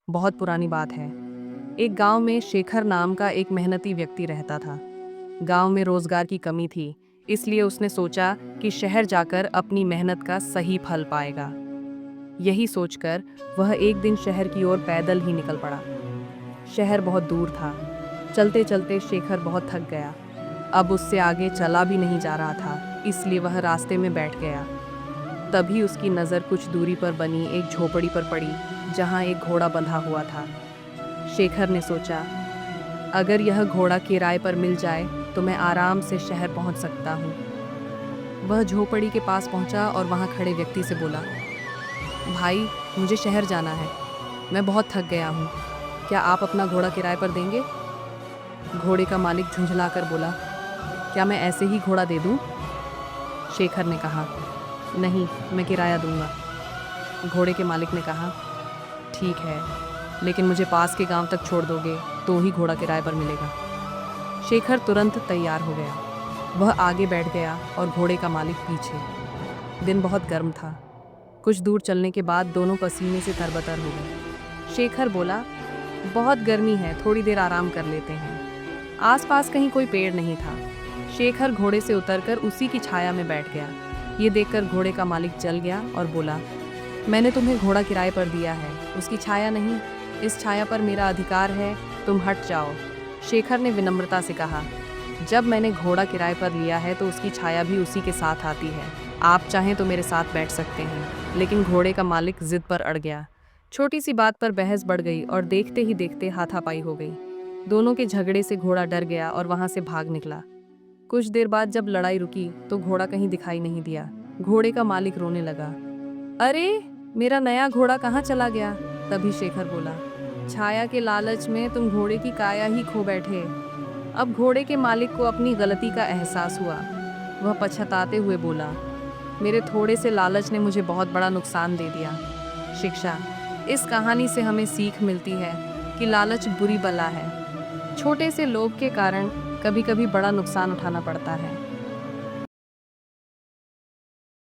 बहुत पुरानी बात है। एक गांव में शेखर नाम का एक मेहनती व्यक्ति रहता था। गांव में रोजगार की कमी थी, इसलिए उसने सोचा कि शहर जाकर अपनी मेहनत का सही फल पाएगा। यही सोचकर वह एक दिन शहर की ओर पैदल ही निकल पड़ा। शहर बहुत दूर था। चलते चलते शेखर बहुत थक गया। अब उससे आगे चला भी नहीं जा रहा था, इसलिए वह रास्ते में बैठ गया। तभी उसकी नज़र कुछ दूरी पर बनी एक झोपड़ी पर पड़ी, जहाँ एक घोड़ा बंधा हुआ था। शेखर ने सोचा, अगर यह घोड़ा किराए पर मिल जाए तो मैं आराम से शहर पहुंच सकता हूँ। वह झोपड़ी के पास पहुंचा और वहां खड़े व्यक्ति से बोला, भाई, मुझे शहर जाना है। मैं बहुत थक गया हूँ। क्या आप अपना घोड़ा किराए पर देंगे? घोड़े का मालिक झुंझलाकर बोला, क्या मैं ऐसे ही घोड़ा दे दूँ? शेखर ने कहा, नहीं, मैं किराया दूंगा। घोड़े के मालिक ने कहा, ठीक है, लेकिन मुझे पास के गांव तक छोड़ दोगे तो ही घोड़ा किराए पर मिलेगा। शेखर तुरंत तैयार हो गया। वह आगे बैठ गया और घोड़े का मालिक पीछे। दिन बहुत गर्म था। कुछ दूर चलने के बाद दोनों पसीने से तरबतर हो गए। शेखर बोला, बहुत गर्मी है, थोड़ी देर आराम कर लेते हैं। आसपास कहीं कोई पेड़ नहीं था। शेखर घोड़े से उतरकर उसी की छाया में बैठ गया। ये देखकर घोड़े का मालिक जल गया और बोला, मैंने तुम्हें घोड़ा किराए पर दिया है, उसकी छाया नहीं। इस छाया पर मेरा अधिकार है, तुम हट जाओ। शेखर ने विनम्रता से कहा, जब मैंने घोड़ा किराए पर लिया है तो उसकी छाया भी उसी के साथ आती है। आप चाहें तो मेरे साथ बैठ सकते हैं। लेकिन घोड़े का मालिक जिद पर अड़ गया। छोटी सी बात पर बहस बढ़ गई और देखते ही देखते हाथापाई हो गई। दोनों के झगड़े से घोड़ा डर गया और वहां से भाग निकला। कुछ देर बाद जब लड़ाई रुकी तो घोड़ा कहीं दिखाई नहीं दिया। घोड़े का मालिक रोने लगा, अरे, मेरा नया घोड़ा कहाँ चला गया? तभी शेखर बोला, छाया के लालच में तुम घोड़े की काया ही खो बैठे। अब घोड़े के मालिक को अपनी गलती का एहसास हुआ। वह पछताते हुए बोला, मेरे थोड़े से लालच ने मुझे बहुत बड़ा नुकसान दे दिया। शिक्षा, इस कहानी से हमें सीख मिलती है कि लालच बुरी बला है। छोटे से लोभ के कारण कभी कभी बड़ा नुकसान उठाना पड़ता है।